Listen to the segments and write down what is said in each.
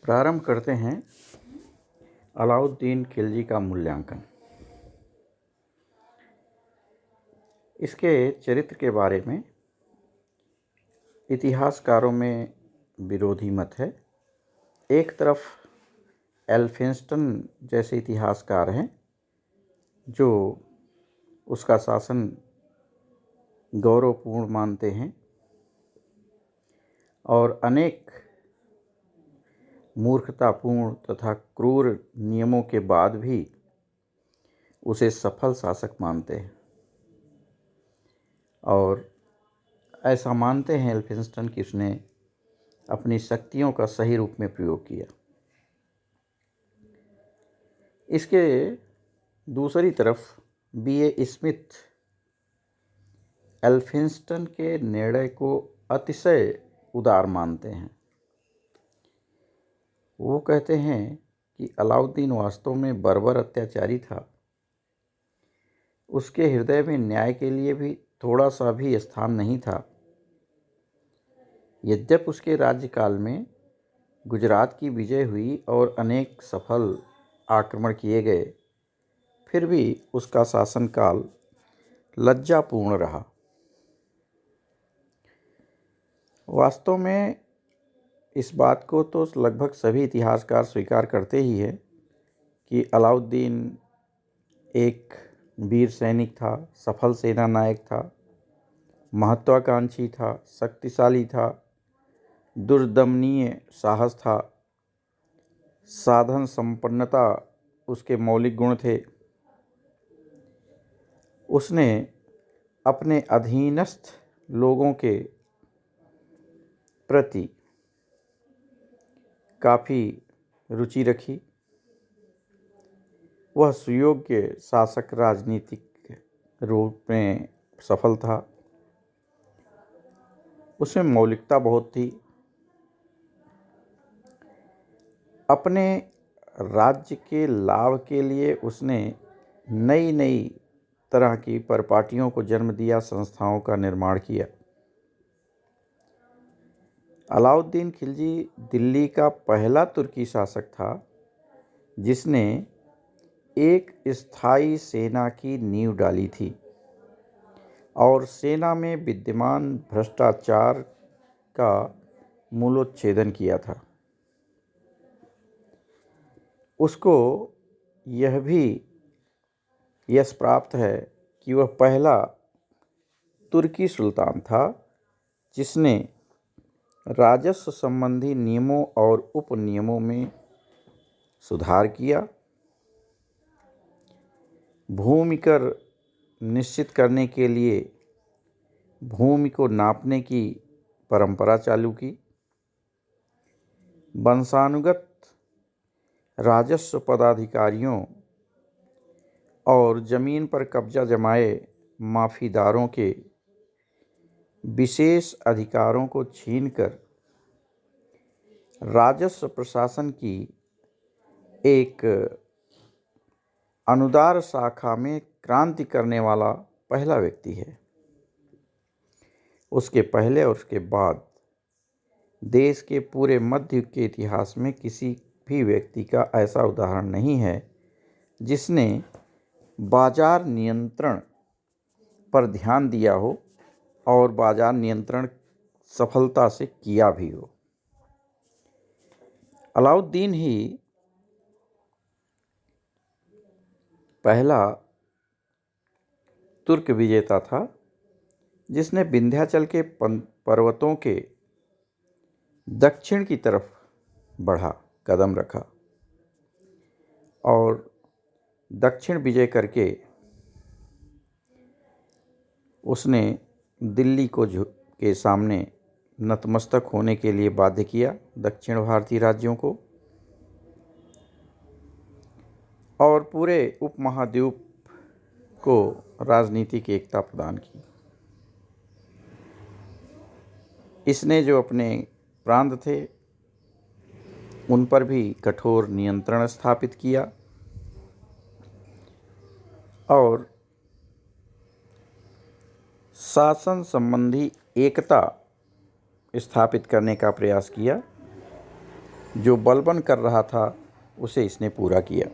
प्रारंभ करते हैं अलाउद्दीन खिलजी का मूल्यांकन। इसके चरित्र के बारे में इतिहासकारों में विरोधी मत है। एक तरफ एल्फिंस्टन जैसे इतिहासकार हैं जो उसका शासन गौरवपूर्ण मानते हैं और अनेक मूर्खतापूर्ण तथा क्रूर नियमों के बाद भी उसे सफल शासक मानते हैं और ऐसा मानते हैं एल्फिंस्टन कि उसने अपनी शक्तियों का सही रूप में प्रयोग किया। इसके दूसरी तरफ B.A. स्मिथ एल्फिंस्टन के निर्णय को अतिशय उदार मानते हैं। वो कहते हैं कि अलाउद्दीन वास्तव में बर्बर अत्याचारी था। उसके हृदय में न्याय के लिए भी थोड़ा सा भी स्थान नहीं था। यद्यपि उसके राज्यकाल में गुजरात की विजय हुई और अनेक सफल आक्रमण किए गए, फिर भी उसका शासनकाल लज्जापूर्ण रहा। वास्तव में इस बात को तो लगभग सभी इतिहासकार स्वीकार करते ही हैं कि अलाउद्दीन एक वीर सैनिक था, सफल सेना नायक था, महत्वाकांक्षी था, शक्तिशाली था, दुर्दमनीय साहस था, साधन संपन्नता उसके मौलिक गुण थे। उसने अपने अधीनस्थ लोगों के प्रति काफ़ी रुचि रखी। वह सुयोग्य शासक राजनीतिक रूप में सफल था। उसमें मौलिकता बहुत थी। अपने राज्य के लाभ के लिए उसने नई नई तरह की परिपाटियों को जन्म दिया, संस्थाओं का निर्माण किया। अलाउद्दीन खिलजी दिल्ली का पहला तुर्की शासक था जिसने एक स्थायी सेना की नींव डाली थी और सेना में विद्यमान भ्रष्टाचार का मूलोच्छेदन किया था। उसको यह भी यश प्राप्त है कि वह पहला तुर्की सुल्तान था जिसने राजस्व संबंधी नियमों और उपनियमों में सुधार किया। भूमि कर निश्चित करने के लिए भूमि को नापने की परंपरा चालू की। वंशानुगत राजस्व पदाधिकारियों और ज़मीन पर कब्जा जमाए माफीदारों के विशेष अधिकारों को छीनकर राजस्व प्रशासन की एक अनुदार शाखा में क्रांति करने वाला पहला व्यक्ति है। उसके पहले और उसके बाद देश के पूरे मध्य युग के इतिहास में किसी भी व्यक्ति का ऐसा उदाहरण नहीं है जिसने बाजार नियंत्रण पर ध्यान दिया हो और बाजार नियंत्रण सफलता से किया भी हो। अलाउद्दीन ही पहला तुर्क विजेता था जिसने विंध्याचल के पर्वतों के दक्षिण की तरफ कदम रखा और दक्षिण विजय करके उसने दिल्ली के सामने नतमस्तक होने के लिए बाध्य किया दक्षिण भारतीय राज्यों को और पूरे उपमहाद्वीप को राजनीतिक एकता प्रदान की। इसने जो अपने प्रांत थे उन पर भी कठोर नियंत्रण स्थापित किया और शासन संबंधी एकता स्थापित करने का प्रयास किया। जो बलबन कर रहा था उसे इसने पूरा किया।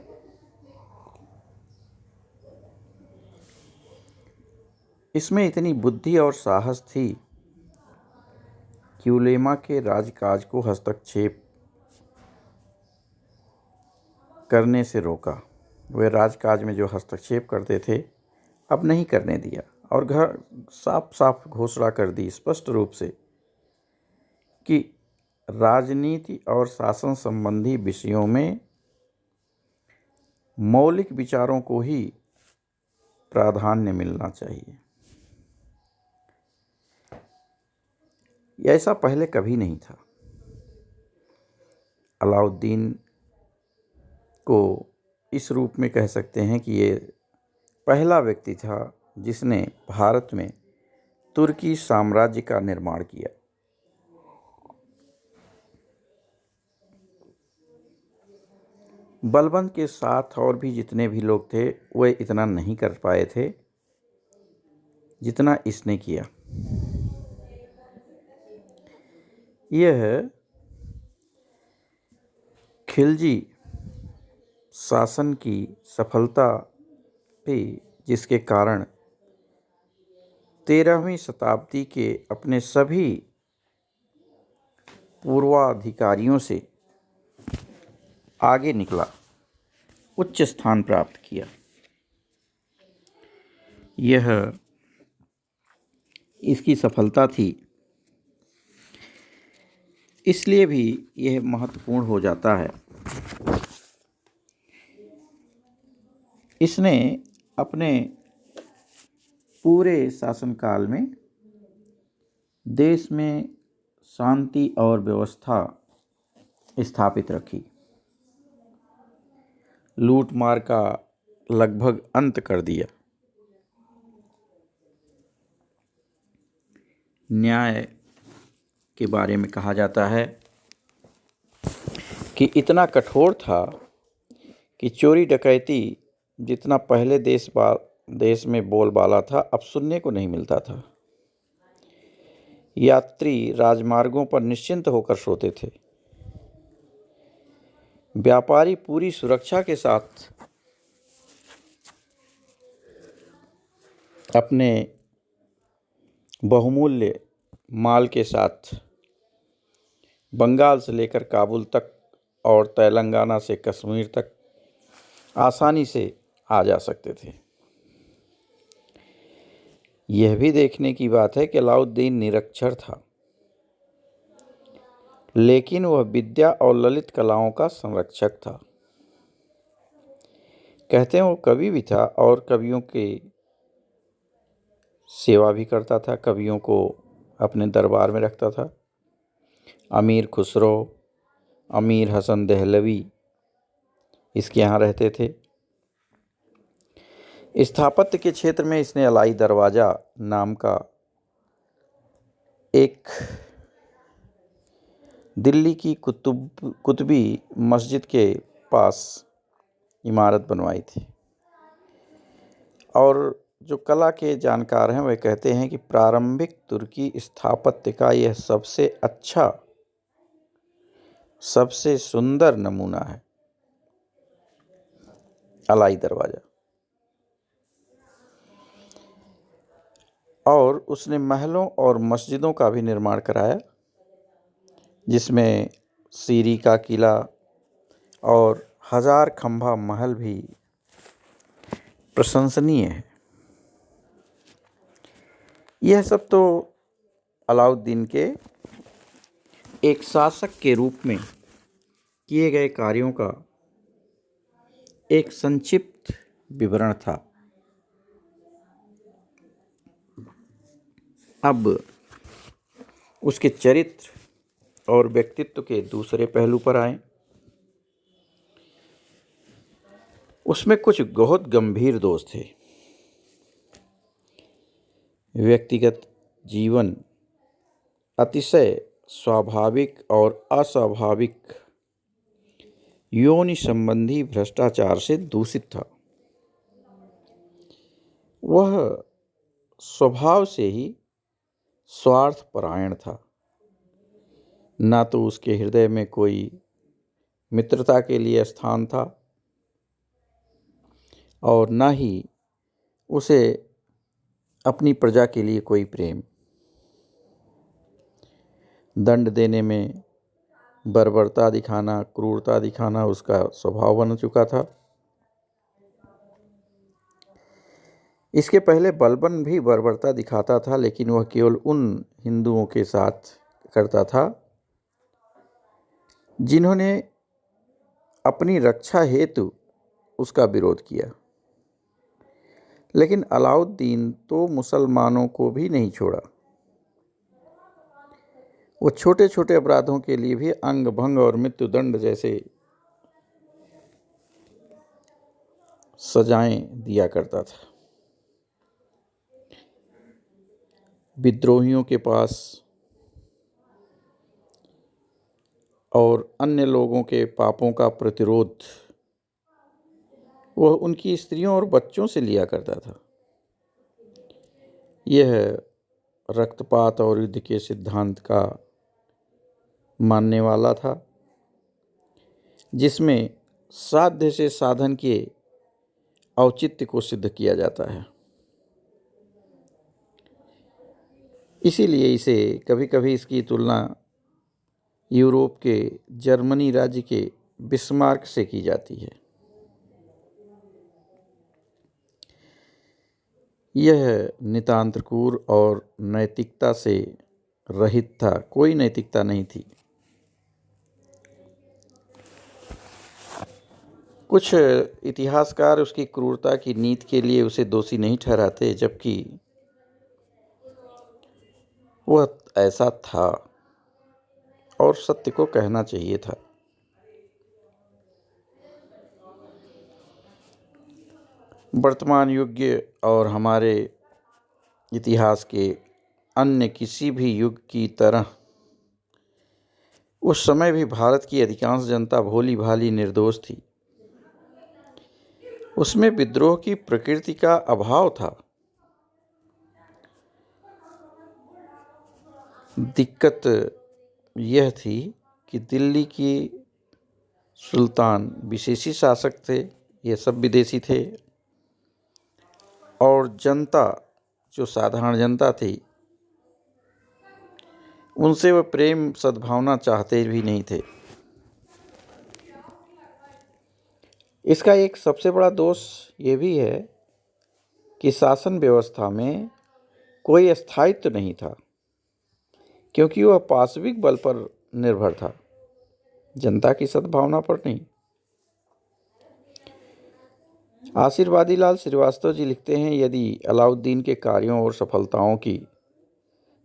इसमें इतनी बुद्धि और साहस थी कि उलेमा के राजकाज को हस्तक्षेप करने से रोका। वे राजकाज में जो हस्तक्षेप करते थे अब नहीं करने दिया और घर साफ साफ घोषणा कर दी स्पष्ट रूप से कि राजनीति और शासन संबंधी विषयों में मौलिक विचारों को ही प्राधान्य मिलना चाहिए। ऐसा पहले कभी नहीं था। अलाउद्दीन को इस रूप में कह सकते हैं कि ये पहला व्यक्ति था जिसने भारत में तुर्की साम्राज्य का निर्माण किया। बलबन के साथ और भी जितने भी लोग थे वे इतना नहीं कर पाए थे जितना इसने किया। यह खिलजी शासन की सफलता थी जिसके कारण 13वीं शताब्दी के अपने सभी पूर्वाधिकारियों से आगे निकला, उच्च स्थान प्राप्त किया। यह इसकी सफलता थी, इसलिए भी यह महत्वपूर्ण हो जाता है। इसने अपने पूरे शासनकाल में देश में शांति और व्यवस्था स्थापित रखी, लूटमार का लगभग अंत कर दिया, न्याय के बारे में कहा जाता है कि इतना कठोर था कि चोरी डकैती जितना पहले देश में बोलबाला था अब सुनने को नहीं मिलता था। यात्री राजमार्गों पर निश्चिंत होकर सोते थे। व्यापारी पूरी सुरक्षा के साथ अपने बहुमूल्य माल के साथ बंगाल से लेकर काबुल तक और तेलंगाना से कश्मीर तक आसानी से आ जा सकते थे। यह भी देखने की बात है कि अलाउद्दीन निरक्षर था, लेकिन वह विद्या और ललित कलाओं का संरक्षक था। कहते हैं वो कवि भी था और कवियों की सेवा भी करता था, कवियों को अपने दरबार में रखता था। अमीर खुसरो, अमीर हसन दहलवी इसके यहाँ रहते थे। स्थापत्य के क्षेत्र में इसने अलाई दरवाज़ा नाम का एक दिल्ली की कुतुबी मस्जिद के पास इमारत बनवाई थी। और जो कला के जानकार हैं वे कहते हैं कि प्रारंभिक तुर्की स्थापत्य का यह सबसे अच्छा, सबसे सुंदर नमूना है, अलाई दरवाज़ा। और उसने महलों और मस्जिदों का भी निर्माण कराया, जिसमें सीरी का किला और 1000 खंभा महल भी प्रशंसनीय है। यह सब तो अलाउद्दीन के एक शासक के रूप में किए गए कार्यों का एक संक्षिप्त विवरण था। अब उसके चरित्र और व्यक्तित्व के दूसरे पहलू पर आए। उसमें कुछ बहुत गंभीर दोष थे। व्यक्तिगत जीवन अतिशय स्वाभाविक और अस्वाभाविक योनि संबंधी भ्रष्टाचार से दूषित था। वह स्वभाव से ही स्वार्थपरायण था। ना तो उसके हृदय में कोई मित्रता के लिए स्थान था और न ही उसे अपनी प्रजा के लिए कोई प्रेम। दंड देने में बर्बरता दिखाना, क्रूरता दिखाना उसका स्वभाव बन चुका था। इसके पहले बलबन भी बर्बरता दिखाता था, लेकिन वह केवल उन हिंदुओं के साथ करता था जिन्होंने अपनी रक्षा हेतु उसका विरोध किया। लेकिन अलाउद्दीन तो मुसलमानों को भी नहीं छोड़ा। वो छोटे छोटे अपराधों के लिए भी अंग भंग और मृत्युदंड जैसे सजाएं दिया करता था। विद्रोहियों के पास और अन्य लोगों के पापों का प्रतिरोध वह उनकी स्त्रियों और बच्चों से लिया करता था। यह रक्तपात और युद्ध के सिद्धांत का मानने वाला था, जिसमें साध्य से साधन के औचित्य को सिद्ध किया जाता है। इसीलिए इसे कभी कभी इसकी तुलना यूरोप के जर्मनी राज्य के बिस्मार्क से की जाती है। यह नितांत क्रूर और नैतिकता से रहित था, कोई नैतिकता नहीं थी। कुछ इतिहासकार उसकी क्रूरता की नीति के लिए उसे दोषी नहीं ठहराते, जबकि वह ऐसा था और सत्य को कहना चाहिए था। वर्तमान युग और हमारे इतिहास के अन्य किसी भी युग की तरह उस समय भी भारत की अधिकांश जनता भोली भाली निर्दोष थी। उसमें विद्रोह की प्रकृति का अभाव था। दिक्कत यह थी कि दिल्ली की सुल्तान विदेशी शासक थे, ये सब विदेशी थे, और जनता जो साधारण जनता थी उनसे वह प्रेम सद्भावना चाहते भी नहीं थे। इसका एक सबसे बड़ा दोष ये भी है कि शासन व्यवस्था में कोई स्थायित्व नहीं था, क्योंकि वह पाशविक बल पर निर्भर था, जनता की सद्भावना पर नहीं। आशीर्वादी लाल श्रीवास्तव जी लिखते हैं, यदि अलाउद्दीन के कार्यों और सफलताओं की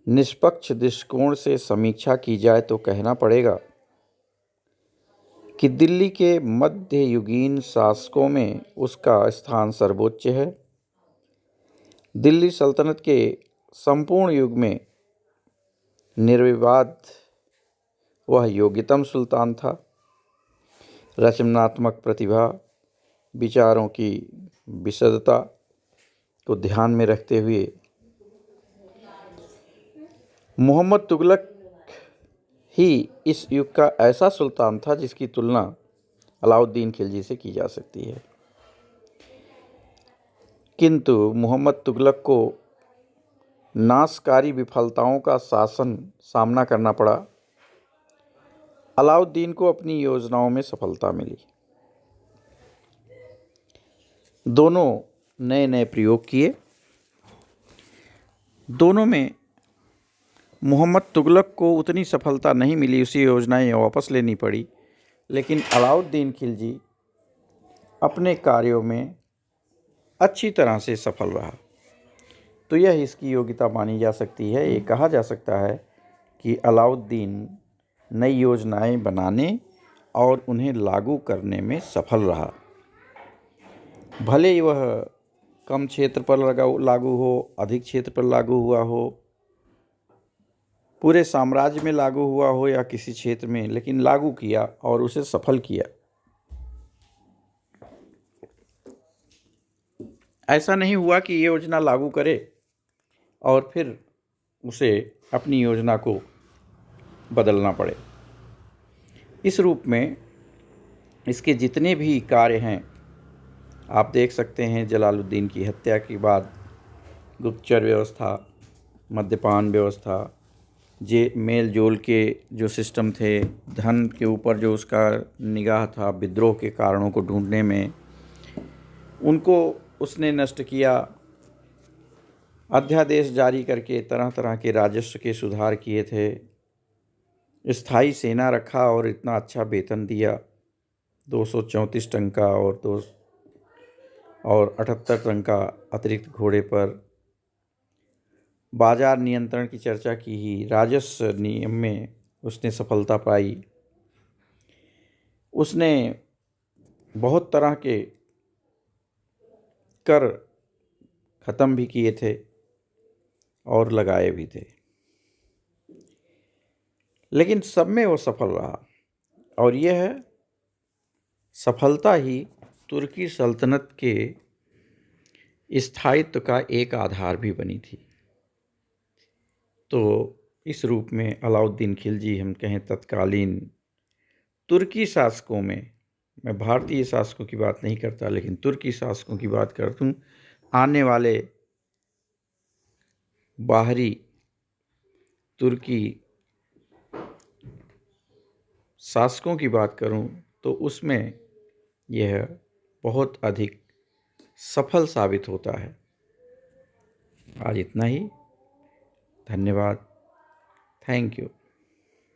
निष्पक्ष दृष्टिकोण से समीक्षा की जाए तो कहना पड़ेगा कि दिल्ली के मध्ययुगीन शासकों में उसका स्थान सर्वोच्च है। दिल्ली सल्तनत के संपूर्ण युग में निर्विवाद वह योग्यतम सुल्तान था। रचनात्मक प्रतिभा, विचारों की विशदता को ध्यान में रखते हुए मोहम्मद तुगलक ही इस युग का ऐसा सुल्तान था जिसकी तुलना अलाउद्दीन खिलजी से की जा सकती है। किंतु मोहम्मद तुगलक को नाशकारी विफलताओं का सामना करना पड़ा। अलाउद्दीन को अपनी योजनाओं में सफलता मिली। दोनों नए नए प्रयोग किए। दोनों में मोहम्मद तुगलक को उतनी सफलता नहीं मिली, उसी योजनाएं वापस लेनी पड़ी, लेकिन अलाउद्दीन खिलजी अपने कार्यों में अच्छी तरह से सफल रहा। तो यह इसकी योग्यता मानी जा सकती है। ये कहा जा सकता है कि अलाउद्दीन नई योजनाएं बनाने और उन्हें लागू करने में सफल रहा। भले ही वह कम क्षेत्र पर लागू हो, अधिक क्षेत्र पर लागू हुआ हो, पूरे साम्राज्य में लागू हुआ हो या किसी क्षेत्र में, लेकिन लागू किया और उसे सफल किया। ऐसा नहीं हुआ कि ये योजना लागू करे और फिर उसे अपनी योजना को बदलना पड़े। इस रूप में इसके जितने भी कार्य हैं आप देख सकते हैं। जलालुद्दीन की हत्या के बाद गुप्तचर व्यवस्था, मद्यपान व्यवस्था, जे मेल जोल के जो सिस्टम थे, धन के ऊपर जो उसका निगाह था, विद्रोह के कारणों को ढूंढने में, उनको उसने नष्ट किया। अध्यादेश जारी करके तरह तरह के राजस्व के सुधार किए थे। स्थायी सेना रखा और इतना अच्छा वेतन दिया, 234 टन का और 78 टन का अतिरिक्त घोड़े पर। बाजार नियंत्रण की चर्चा की ही, राजस्व नियम में उसने सफलता पाई। उसने बहुत तरह के कर ख़त्म भी किए थे और लगाए भी थे, लेकिन सब में वो सफल रहा। और यह सफलता ही तुर्की सल्तनत के स्थायित्व का एक आधार भी बनी थी। तो इस रूप में अलाउद्दीन खिलजी, हम कहें तत्कालीन तुर्की शासकों में, मैं भारतीय शासकों की बात नहीं करता लेकिन तुर्की शासकों की बात करता हूँ, आने वाले बाहरी तुर्की शासकों की बात करूं तो उसमें यह बहुत अधिक सफल साबित होता है। आज इतना ही। धन्यवाद। Thank you.